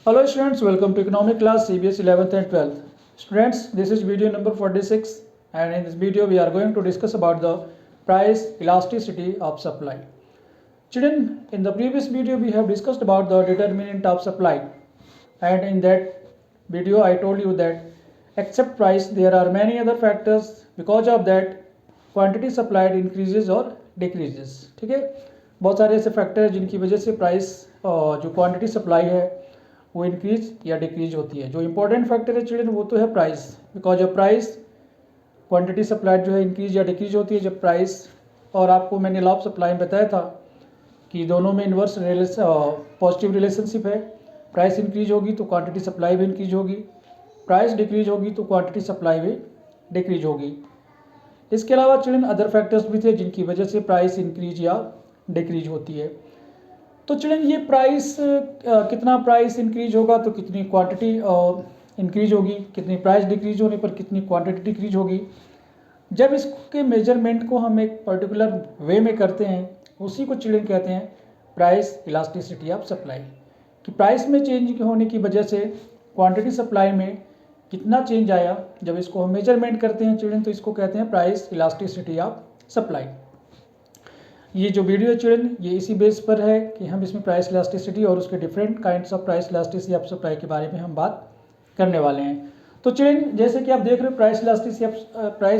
Hello students, welcome to economic class CBS 11th and 12th. Students, this is video number 46 and in this video we are going to discuss about the price elasticity of supply. Children, in the previous video we have discussed about the determinant of supply, and in that video I told you that except price there are many other factors because of that quantity supplied increases or decreases. ठीक है, बहुत सारे ऐसे factor हैं जिनकी वजह से price जो क्वांटिटी सप्लाई है वो इंक्रीज या डिक्रीज होती है। जो इंपॉर्टेंट फैक्टर है चिल्ड्रन वो तो है price, because of price quantity supplied जो है इंक्रीज या डिक्रीज होती है जब प्राइस। और आपको मैंने लॉ ऑफ सप्लाई में बताया था कि दोनों में इन्वर्स पॉजिटिव रिलेशनशिप है। प्राइस इंक्रीज होगी तो क्वांटिटी सप्लाई भी इंक्रीज होगी, प्राइस डिक्रीज होगी तो क्वांटिटी सप्लाई भी डिक्रीज होगी। इसके अलावा चिल्ड्रन अदर फैक्टर्स भी थे जिनकी वजह से प्राइस इंक्रीज या डिक्रीज होती है। तो चिल्ड्रन ये प्राइस कितना प्राइस इंक्रीज होगा तो कितनी क्वांटिटी इंक्रीज होगी, कितनी प्राइस डिक्रीज होने पर कितनी क्वांटिटी डिक्रीज होगी। जब इसके मेजरमेंट को हम एक पर्टिकुलर वे में करते हैं उसी को चिल्ड्रन कहते हैं प्राइस इलास्टिसिटी ऑफ सप्लाई। कि प्राइस में चेंज होने की वजह से क्वांटिटी सप्लाई में कितना चेंज आया, जब इसको हम मेजरमेंट करते हैं चिल्ड्रन तो इसको कहते हैं प्राइस इलास्टिसिटी ऑफ सप्लाई। ये जो वीडियो है चिल्ड्रन ये इसी बेस पर है कि हम इसमें प्राइस इलास्टिसिटी और उसके different kinds of price elasticity of supply के बारे में हम बात करने वाले हैं। तो चिल्ड्रन जैसे कि आप देख रहे हो प्राइस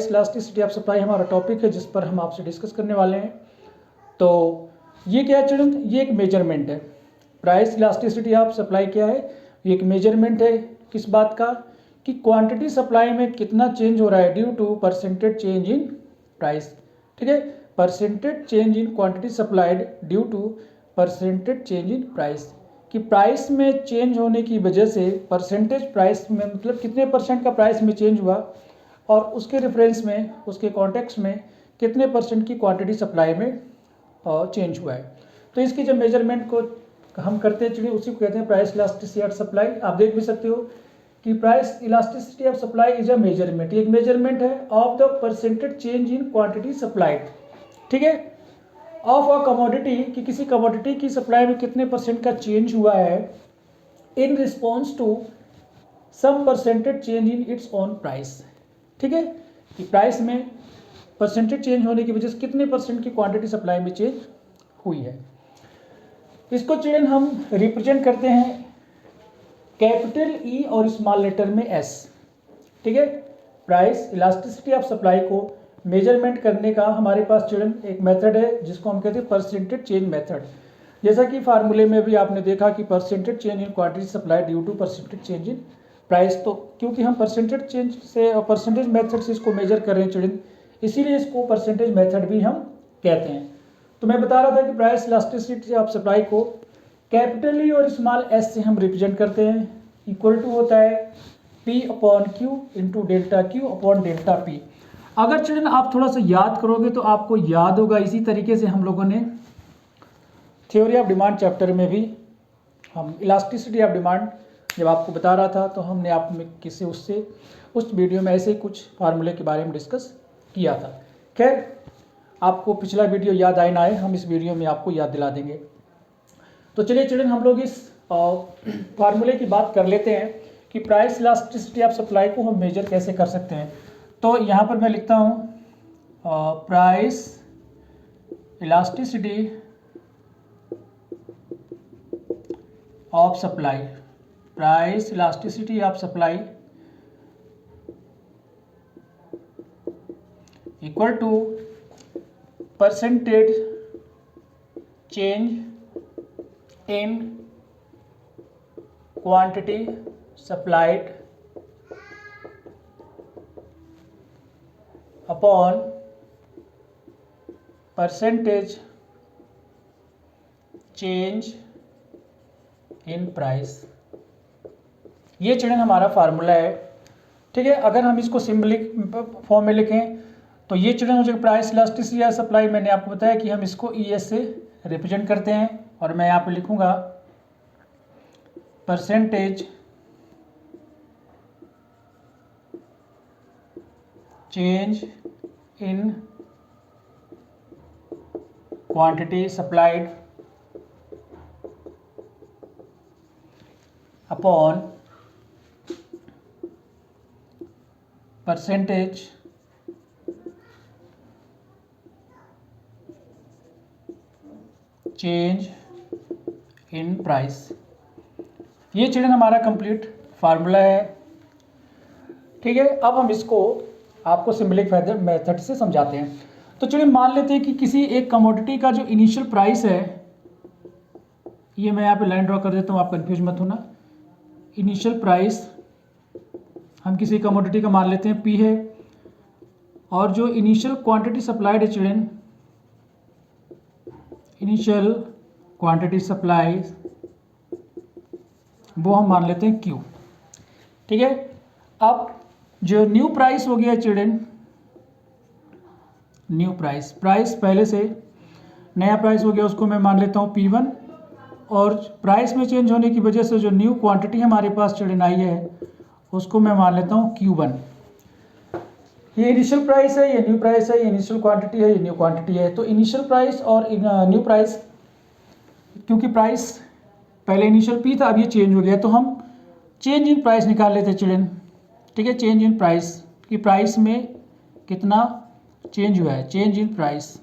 इलास्टिसिटी ऑफ सप्लाई हमारा टॉपिक है जिस पर हम आपसे डिस्कस करने वाले हैं। तो ये क्या है चिल्ड्रन, ये एक मेजरमेंट है। प्राइस इलास्टिसिटी ऑफ सप्लाई क्या है, ये एक मेजरमेंट है किस बात का, कि क्वांटिटी सप्लाई में कितना चेंज हो रहा है due to percentage change in price. ठीक है, percentage change in quantity supplied due to percentage change in price. कि प्राइस में चेंज होने की वजह से परसेंटेज प्राइस में मतलब कितने परसेंट का प्राइस में चेंज हुआ और उसके रेफरेंस में उसके कॉन्टेक्स्ट में कितने परसेंट की क्वांटिटी सप्लाई में चेंज हुआ है। तो इसकी जब मेजरमेंट को हम करते हैं चलिए उसी को कहते हैं प्राइस इलास्टिसिटी ऑफ सप्लाई। आप देख भी सकते हो कि price elasticity of supply is a measurement, एक मेजरमेंट है of the percentage change in quantity supplied. ठीक है, ऑफ अ कमोडिटी कि किसी कमोडिटी की सप्लाई में कितने परसेंट का चेंज हुआ है in response to some percentage change in its own price. ठीक है, कि प्राइस में परसेंटेज चेंज होने की वजह से कितने परसेंट की क्वांटिटी सप्लाई में चेंज हुई है। इसको चिल्ड्रन हम रिप्रेजेंट करते हैं कैपिटल ई और स्मॉल लेटर में एस। ठीक है, प्राइस इलास्टिसिटी ऑफ सप्लाई को मेजरमेंट करने का हमारे पास चिल्ड्रन एक मेथड है जिसको हम कहते हैं परसेंटेज चेंज मेथड। जैसा कि फार्मूले में भी आपने देखा कि percentage change in quantity supply due to percentage change in price. तो क्योंकि हम परसेंटेज चेंज से और परसेंटेज मेथड से इसको मेजर कर रहे हैं चिल्ड्रन, इसीलिए इसको परसेंटेज मेथड भी हम कहते हैं। तो मैं बता रहा था कि प्राइस इलास्टिसिटी ऑफ सप्लाई को कैपिटल ई और स्मॉल एस से हम रिप्रेजेंट करते हैं। इक्वल टू होता है P upon Q into delta Q upon delta P। अगर चिल्ड्रन आप थोड़ा सा याद करोगे तो आपको याद होगा इसी तरीके से हम लोगों ने थ्योरी ऑफ डिमांड चैप्टर में भी हम इलास्टिसिटी ऑफ डिमांड जब आपको बता रहा था तो हमने आप में किसी उससे उस वीडियो में ऐसे कुछ फार्मूले के बारे में डिस्कस किया था। खैर, आपको पिछला वीडियो याद आए ना आए, हम इस वीडियो में आपको याद दिला देंगे। तो चलिए चिल्ड्रन हम लोग इस फार्मूले की बात कर लेते हैं कि प्राइस इलास्टिसिटी ऑफ सप्लाई को हम मेजर कैसे कर सकते हैं। तो यहाँ पर मैं लिखता हूँ price elasticity of supply, price elasticity of supply equal to percentage change in quantity supplied upon percentage change in price. ये चिल्ड्रन हमारा फार्मूला है। ठीक है, अगर हम इसको सिंबलिक फॉर्म में लिखें तो ये चिल्ड्रन हो जाएगा प्राइस इलास्टिसिटी ऑफ सप्लाई। मैंने आपको बताया कि हम इसको ES से रिप्रेजेंट करते हैं और मैं यहाँ पे लिखूँगा percentage change in quantity supplied upon percentage change in price. ये चिल्ड्रन हमारा कंप्लीट फार्मूला है। ठीक है, अब हम इसको आपको सिंबलिक मेथड से समझाते हैं। तो चलिए मान लेते हैं कि किसी एक कमोडिटी का जो इनिशियल प्राइस है, ये मैं यहाँ पे लाइन ड्रॉ कर देता हूँ, आप कंफ्यूज मत होना। इनिशियल प्राइस हम किसी कमोडिटी का मान लेते हैं P है, और जो इनिशियल क्वांटिटी सप्लाइड है चिल्ड्रन, इनिशियल क्वांटिटी सप्लाई, वो हम मान लेते हैं Q। ठीक है, अब जो न्यू प्राइस हो गया चिल्ड्रन, न्यू प्राइस पहले से नया प्राइस हो गया, उसको मैं मान लेता हूँ P1, और प्राइस में चेंज होने की वजह से जो न्यू क्वांटिटी हमारे पास चिल्ड्रन आई है, उसको मैं मान लेता हूँ Q1। ये इनिशियल प्राइस है, ये न्यू प्राइस है, ये इनिशियल क्वांटिटी है, ये न्यू क्वांटिटी है। तो इनिशियल प्राइस और न्यू प्राइस, क्योंकि प्राइस पहले इनिशियल P था, अब ये चेंज हो गया, तो हम चेंज इन प्राइस निकाल लेते हैं चिल्ड्रन। ठीक है, चेंज इन प्राइस कि प्राइस में कितना चेंज हुआ है, चेंज इन प्राइस।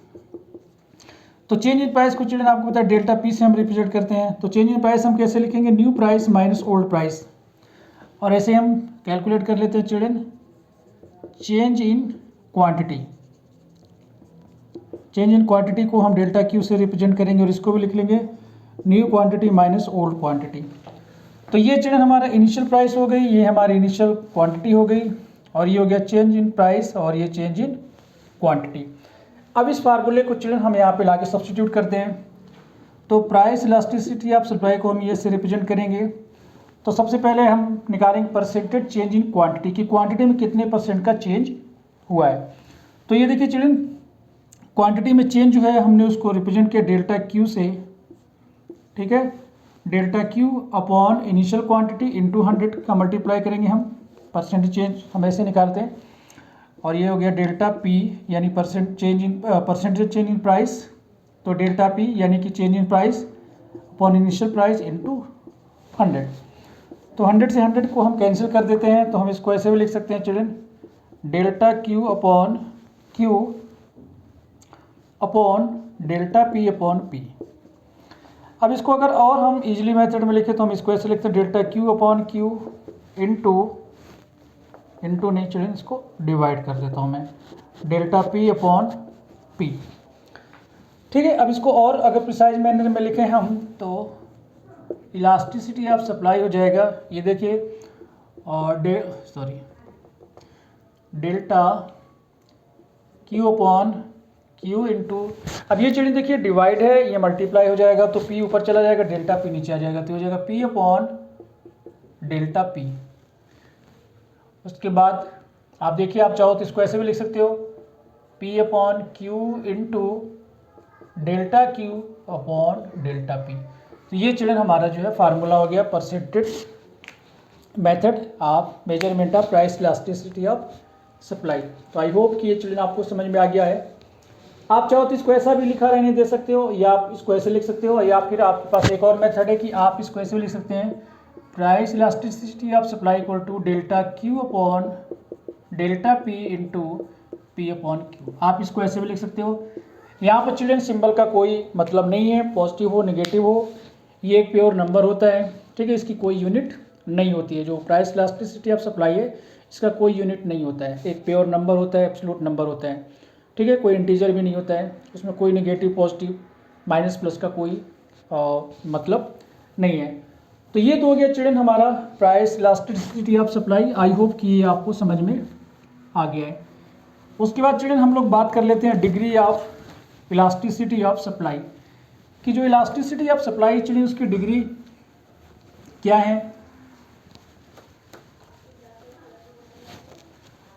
तो चेंज इन प्राइस को चिल्ड्रन आपको पता है डेल्टा P से हम रिप्रेजेंट करते हैं। तो चेंज इन प्राइस हम कैसे लिखेंगे, new price minus old price, और ऐसे हम कैलकुलेट कर लेते हैं children change in quantity. Change in quantity को हम डेल्टा Q से रिप्रेजेंट करेंगे, और इसको भी लिख लेंगे new quantity minus old quantity. तो ये चिल्ड्रन हमारा इनिशियल प्राइस हो गई, ये हमारी इनिशियल क्वांटिटी हो गई, और ये हो गया चेंज इन प्राइस, और ये चेंज इन क्वांटिटी। अब इस फार्मूले को चिल्ड्रन हम यहाँ पे लाके सब्स्टिट्यूट करते हैं। तो प्राइस इलास्टिसिटी ऑफ सप्लाई को हम ये से रिप्रेजेंट करेंगे। तो सबसे पहले हम निकालेंगे परसेंटेज चेंज इन क्वांटिटी की क्वांटिटी में कितने परसेंट का चेंज हुआ है। तो ये देखिए चिल्ड्रन, क्वांटिटी में चेंज जो है हमने उसको रिप्रेजेंट किया डेल्टा Q से। ठीक है, delta Q upon initial quantity into 100 का मल्टीप्लाई करेंगे हम, परसेंटेज चेंज हम ऐसे निकालते हैं, और ये हो गया डेल्टा P यानी परसेंटेज चेंज इन प्राइस। तो डेल्टा P यानी कि change in price upon initial price into 100। तो 100 से 100 को हम कैंसिल कर देते हैं, तो हम इसको ऐसे भी लिख सकते हैं children delta Q upon Q upon delta P upon P। अब इसको अगर और हम इजीली मेथड में लिखें तो हम इसको ऐसे लिखते हैं delta Q upon Q into नहीं चिल्ड्रन, इसको डिवाइड कर देता हूँ मैं, डेल्टा P अपॉन P। ठीक है, अब इसको और अगर प्रिसाइज मैनर में लिखें हम तो इलास्टिसिटी ऑफ सप्लाई हो जाएगा, ये देखिए, और delta Q upon Q into, अब ये चिल्ड्रन देखिए डिवाइड है, ये मल्टीप्लाई हो जाएगा, तो P ऊपर चला जाएगा, डेल्टा P नीचे आ जाएगा, तो हो जाएगा P अपॉन डेल्टा P। उसके बाद आप देखिए, आप चाहो तो इसको ऐसे भी लिख सकते हो P upon Q into delta Q upon delta P। तो ये चिल्ड्रन हमारा जो है फार्मूला हो गया percentage method of measurement of price elasticity of supply. तो आई होप कि ये चिल्ड्रन आपको समझ में आ गया है। आप चाहो तो इसको ऐसा भी लिखा रहने दे सकते हो, या आप इसको ऐसे लिख सकते हो, या फिर आपके पास एक और मेथड है कि आप इसको ऐसे भी लिख सकते हैं price elasticity of supply equal to delta Q upon delta P into P upon Q। आप इसको ऐसे भी लिख सकते हो। यहाँ पर चिल्ड्रन सिंबल का कोई मतलब नहीं है, पॉजिटिव हो नेगेटिव हो, ये एक प्योर नंबर होता है। ठीक है, इसकी कोई यूनिट नहीं होती है। जो प्राइस इलास्टिसिटी ऑफ सप्लाई है इसका कोई यूनिट नहीं होता है, एक प्योर नंबर होता है, एब्सोल्यूट नंबर होता है। ठीक है, कोई इंटीजर भी नहीं होता है, उसमें कोई नेगेटिव पॉजिटिव माइनस प्लस का कोई मतलब नहीं है। तो ये तो हो गया चिल्ड्रन हमारा price elasticity of supply. I hope कि ये आपको समझ में आ गया है। उसके बाद चिल्ड्रन हम लोग बात कर लेते हैं degree of elasticity of supply कि जो इलास्टिसिटी ऑफ सप्लाई चिल्ड्रन उसकी डिग्री क्या है।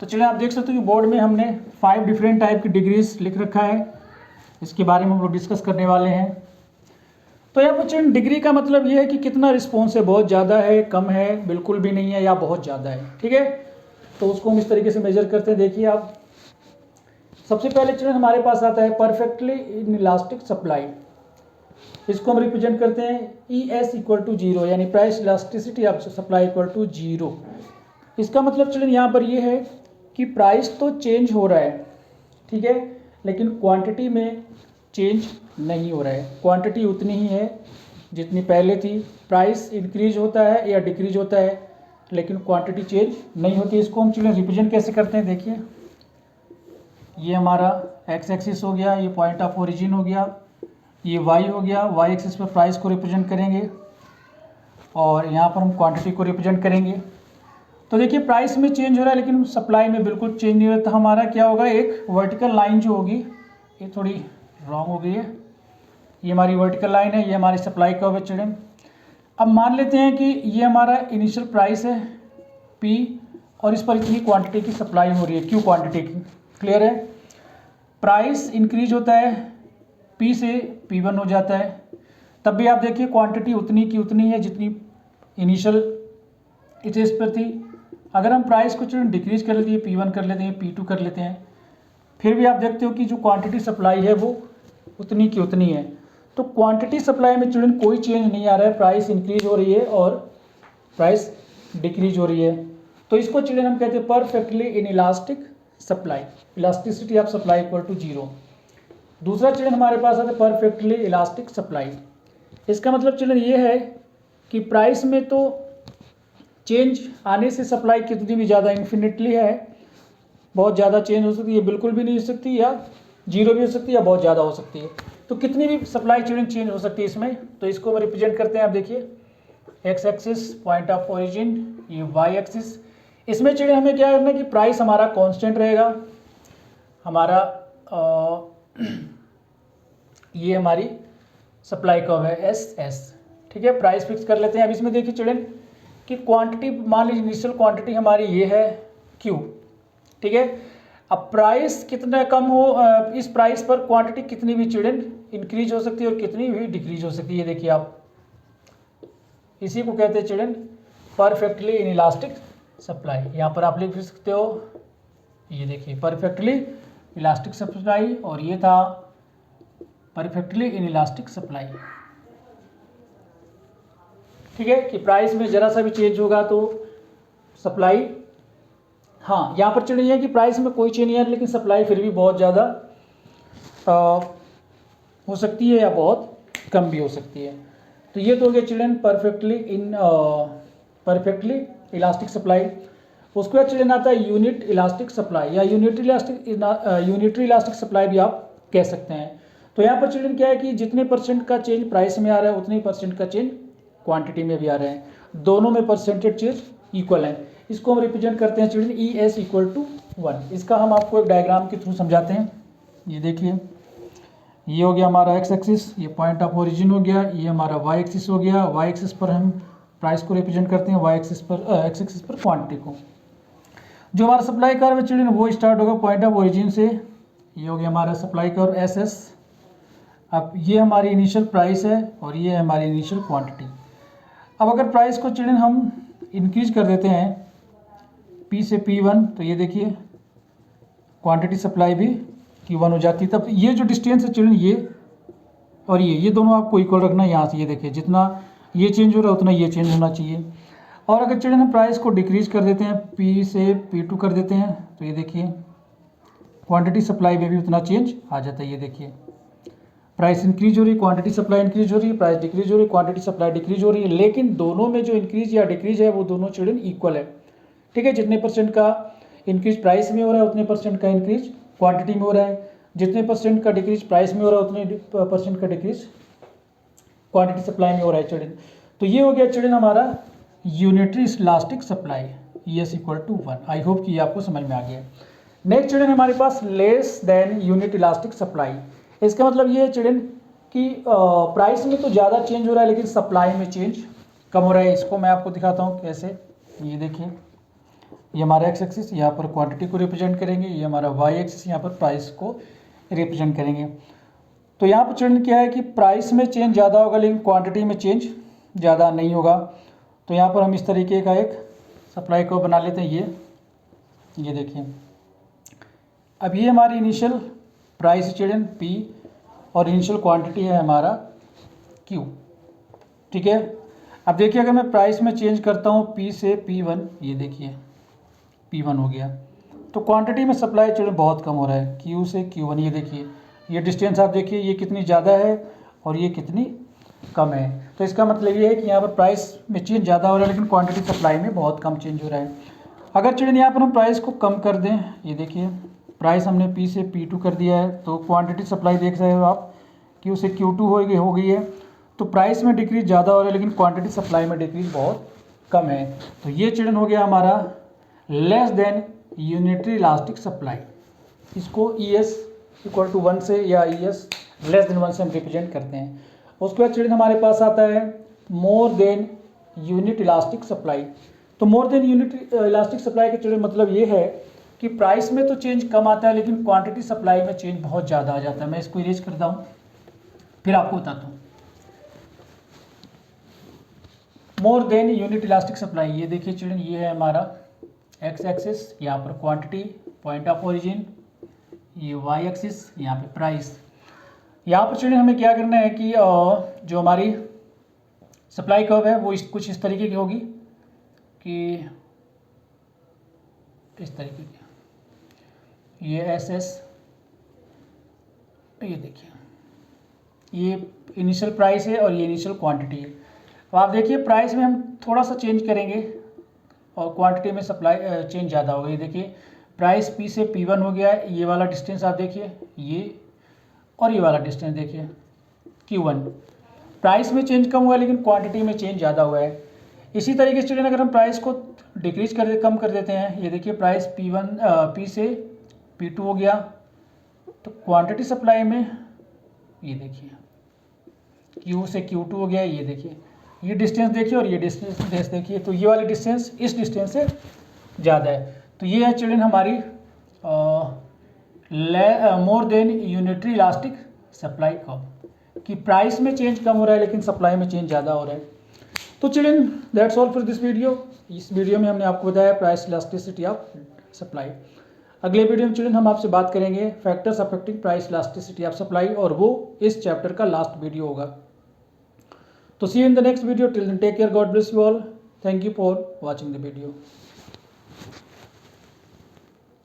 तो चलिए आप देख सकते हो कि बोर्ड में हमने 5 डिफरेंट टाइप की डिग्रीज लिख रखा है, इसके बारे में हम लोग डिस्कस करने वाले हैं। तो यहाँ पर चिल्ड्रन डिग्री का मतलब ये है कि कितना रिस्पॉन्स है, बहुत ज़्यादा है, कम है, बिल्कुल भी नहीं है, या बहुत ज़्यादा है। ठीक है, तो उसको हम इस तरीके से मेजर करते हैं। देखिए आप, सबसे पहले चिल्ड्रन हमारे पास आता है परफेक्टली इन इलास्टिक सप्लाई। इसको हम रिप्रेजेंट करते हैं E S equal to zero, यानी price elasticity of supply equal to zero. इसका मतलब चलिए यहाँ पर ये है कि प्राइस तो चेंज हो रहा है, ठीक है, लेकिन क्वांटिटी में चेंज नहीं हो रहा है। क्वांटिटी उतनी ही है जितनी पहले थी। प्राइस इंक्रीज होता है या डिक्रीज होता है, लेकिन क्वांटिटी चेंज नहीं होती। इसको हम चलिए रिप्रेजेंट कैसे करते हैं, देखिए ये हमारा एक्स एक्सिस हो गया, ये पॉइंट ऑफ ओरिजिन हो गया, ये वाई हो गया। वाई एक्सिस पर प्राइस को रिप्रेजेंट करेंगे और यहाँ पर हम क्वांटिटी को रिप्रेजेंट करेंगे। तो देखिए प्राइस में चेंज हो रहा है लेकिन सप्लाई में बिल्कुल चेंज नहीं होता। हमारा क्या होगा, एक वर्टिकल लाइन जो होगी, ये थोड़ी रॉन्ग हो गई है, ये हमारी वर्टिकल लाइन है, ये हमारी सप्लाई कर्व है चिल्ड्रन। अब मान लेते हैं कि ये हमारा इनिशियल प्राइस है P और इस पर इतनी क्वांटिटी की सप्लाई हो रही है, Q क्वांटिटी की। क्लियर है? प्राइस इंक्रीज होता है, P से P1 हो जाता है, तब भी आप देखिए क्वांटिटी उतनी की उतनी है जितनी इनिशियल स्टेज पर थी। अगर हम प्राइस को चिल्ड्रन डिक्रीज कर लेते हैं, P1 कर लेते हैं, P2 कर लेते हैं, फिर भी आप देखते हो कि जो क्वांटिटी सप्लाई है वो उतनी की उतनी है। तो क्वांटिटी सप्लाई में चिल्ड्रन कोई चेंज नहीं आ रहा है, प्राइस इंक्रीज हो रही है और प्राइस डिक्रीज हो रही है। तो इसको चिल्ड्रन हम कहते हैं perfectly inelastic supply, elasticity of supply equal to zero. दूसरा चिल्ड्रन हमारे पास आता है परफेक्टली इलास्टिक सप्लाई। इसका मतलब चिल्ड्रन ये है कि प्राइस में तो चेंज आने से सप्लाई कितनी भी ज़्यादा इन्फिनिटली है, बहुत ज़्यादा चेंज हो सकती है, बिल्कुल भी नहीं हो सकती, या जीरो भी हो सकती है, या बहुत ज़्यादा हो सकती है। तो कितनी भी सप्लाई चिल्ड्रन चेंज हो सकती है इसमें। तो इसको हम रिप्रेजेंट करते हैं, आप देखिए x axis point of origin, ये वाई एक्सिस। इसमें चिल्ड्रन हमें क्या करना है कि प्राइस हमारा कांस्टेंट रहेगा, हमारा ये हमारी सप्लाई कर्व है एस एस, ठीक है। प्राइस फिक्स कर लेते हैं। अब इसमें देखिए चिल्ड्रन कि क्वांटिटी, मान लीजिए इनिशियल क्वांटिटी हमारी ये है Q, ठीक है। अब प्राइस कितना कम हो, इस प्राइस पर क्वांटिटी कितनी भी चिल्ड्रन इंक्रीज हो सकती है और कितनी भी डिक्रीज हो सकती है। ये देखिए आप, इसी को कहते हैं children perfectly inelastic supply. यहाँ पर आप लिख सकते हो, ये देखिए परफेक्टली इलास्टिक सप्लाई, और ये था परफेक्टली इन इलास्टिक सप्लाई, ठीक है। कि प्राइस में जरा सा भी चेंज होगा तो सप्लाई, हाँ यहाँ पर चिल्ड्रन है कि प्राइस में कोई चेंज नहीं है लेकिन सप्लाई फिर भी बहुत ज़्यादा हो सकती है या बहुत कम भी हो सकती है। तो ये तो हो गया चिल्ड्रन परफेक्टली इलास्टिक सप्लाई। उसके बाद चिल्ड्रन आता है यूनिट इलास्टिक सप्लाई, या यूनिटरी इलास्टिक सप्लाई भी आप कह सकते हैं। तो यहाँ पर चिल्ड्रन क्या है कि जितने परसेंट का चेंज प्राइस में आ रहा है उतने परसेंट का चेंज क्वांटिटी में भी आ रहे हैं, दोनों में परसेंटेज चेंज इक्वल है। इसको हम रिप्रेजेंट करते हैं children E S equal to 1। इसका हम आपको एक डायग्राम के थ्रू समझाते हैं। ये देखिए, ये हो गया हमारा एक्स एक्सिस, ये पॉइंट ऑफ ओरिजिन हो गया, ये हमारा वाई एक्सिस हो गया। वाई एक्सिस पर हम प्राइस को रिप्रेजेंट करते हैं, वाई एक्सिस पर एक्स एक्सिस पर क्वांटिटी को। जो हमारा सप्लाई कर्व है चिल्ड्रन वो स्टार्ट होगा पॉइंट ऑफ ओरिजिन से, ये हो गया हमारा सप्लाई कर्व एस एस। अब ये हमारी इनिशियल प्राइस है और ये हमारी इनिशियल क्वांटिटी। अब अगर प्राइस को चिल्ड्रन हम इंक्रीज कर देते हैं P से P1, तो ये देखिए क्वांटिटी सप्लाई भी Q1 हो जाती है। तब ये जो डिस्टेंस है चिल्ड्रन, ये और ये दोनों आपको इक्वल रखना है। यहाँ से ये देखिए जितना ये चेंज हो रहा है उतना ये चेंज होना चाहिए। और अगर चिल्ड्रन हम प्राइस को डिक्रीज कर देते हैं, P से P2 कर देते हैं, तो ये देखिए क्वांटिटी सप्लाई में भी उतना चेंज आ जाता है। ये देखिए प्राइस इंक्रीज हो रही है, क्वांटिटी सप्लाई इंक्रीज हो रही है, प्राइस डिक्रीज हो रही है, क्वांटिटी सप्लाई डिक्रीज हो रही है, लेकिन दोनों में जो इंक्रीज या डिक्रीज है वो दोनों चिल्ड्रन इक्वल है, ठीक है। जितने परसेंट का इंक्रीज प्राइस में हो रहा है उतने परसेंट का इंक्रीज क्वांटिटी में हो रहा है, जितने परसेंट का डिक्रीज प्राइस में हो रहा है उतने परसेंट का डिक्रीज क्वांटिटी सप्लाई में हो रहा है चिल्ड्रन। तो ये हो गया चिल्ड्रन हमारा unitary elastic supply, ES equal to 1। I hope कि ये आपको समझ में आ गया। नेक्स्ट चिल्ड्रन हमारे पास less than unit elastic supply. इसका मतलब ये है चिल्ड्रन कि प्राइस में तो ज़्यादा चेंज हो रहा है लेकिन सप्लाई में चेंज कम हो रहा है। इसको मैं आपको दिखाता हूँ कैसे। ये देखिए, ये हमारा एक्स एक्सिस, यहाँ पर क्वांटिटी को रिप्रेजेंट करेंगे, ये हमारा वाई एक्सिस, यहाँ पर प्राइस को रिप्रेजेंट करेंगे। तो यहाँ पर चिल्ड्रन क्या है कि प्राइस में चेंज ज़्यादा होगा लेकिन क्वांटिटी में चेंज ज़्यादा नहीं होगा। तो यहाँ पर हम इस तरीके का एक सप्लाई को बना लेते हैं। ये देखिए, अब ये हमारी इनिशियल प्राइस चिल्ड्रन P और इनिशियल क्वांटिटी है हमारा Q, ठीक है। अब देखिए अगर मैं प्राइस में चेंज करता हूँ P से P1, ये देखिए P1 हो गया, तो क्वांटिटी में सप्लाई चलिए बहुत कम हो रहा है, Q से Q1, ये देखिए ये डिस्टेंस आप देखिए ये कितनी ज़्यादा है और ये कितनी कम है। तो इसका मतलब ये है कि यहाँ पर प्राइस में चेंज ज़्यादा हो रहा है लेकिन क्वांटिटी सप्लाई में बहुत कम चेंज हो रहा है। अगर चलिए यहाँ पर हम प्राइस को कम कर दें, ये देखिए प्राइस हमने P से P2 कर दिया है, तो क्वांटिटी सप्लाई देख रहे हो आप Q से Q2 हो गई है। तो प्राइस में डिक्रीज ज़्यादा हो रहा है लेकिन क्वांटिटी सप्लाई में डिक्रीज बहुत कम है। तो ये चिल्ड्रन हो गया हमारा less than unitary elastic supply. इसको ES इक्वल टू 1 से या ES लेस देन 1 से हम रिप्रेजेंट करते हैं। उसके बाद चिल्ड्रन हमारे पास आता है more than unit elastic supply. तो more than unit elastic supply का चिल्ड्रन मतलब ये है कि प्राइस में तो चेंज कम आता है लेकिन क्वांटिटी सप्लाई में चेंज बहुत ज़्यादा आ जाता है। मैं इसको इरेज करता हूँ फिर आपको बताता हूँ। मोर देन यूनिट इलास्टिक सप्लाई, ये देखिए चिल्ड्रन ये है हमारा एक्स एक्सिस, यहाँ पर क्वांटिटी पॉइंट ऑफ ओरिजिन, ये वाई एक्सिस यहाँ पे प्राइस। यहाँ पर चिल्ड्रन हमें क्या करना है कि जो हमारी सप्लाई कर्व है वो कुछ इस तरीके की होगी कि इस तरीके की, ये एस एस, ये देखिए ये इनिशियल प्राइस है और ये इनिशियल क्वांटिटी है। तो आप देखिए प्राइस में हम थोड़ा सा चेंज करेंगे और क्वांटिटी में सप्लाई चेंज ज़्यादा होगा। ये देखिए प्राइस P से P1 हो गया है, ये वाला डिस्टेंस आप देखिए ये, और ये वाला डिस्टेंस देखिए Q1। प्राइस में चेंज कम हुआ है लेकिन क्वांटिटी में चेंज ज़्यादा हुआ है। इसी तरीके से अगर हम प्राइस को डिक्रीज कर कम कर देते हैं, ये देखिए प्राइस P से P2 हो गया, तो क्वांटिटी सप्लाई में ये देखिए Q से Q2 हो गया, ये देखिए ये डिस्टेंस देखिए और ये डिस्टेंस देखिए, तो ये वाली डिस्टेंस इस डिस्टेंस से ज़्यादा है। तो ये है चिल्ड्रन हमारी more than unitary elastic supply curve कि प्राइस में चेंज कम हो रहा है लेकिन सप्लाई में चेंज ज़्यादा हो रहा है। तो children that's all for this video. इस वीडियो में हमने आपको बताया प्राइस इलास्टिसिटी ऑफ सप्लाई। अगले वीडियो में चिल्ड्रन हम आपसे बात करेंगे factors affecting price elasticity of supply, और वो इस चैप्टर का लास्ट वीडियो होगा। तो see you in the next video, till then take care, God bless you all, thank you for watching the video.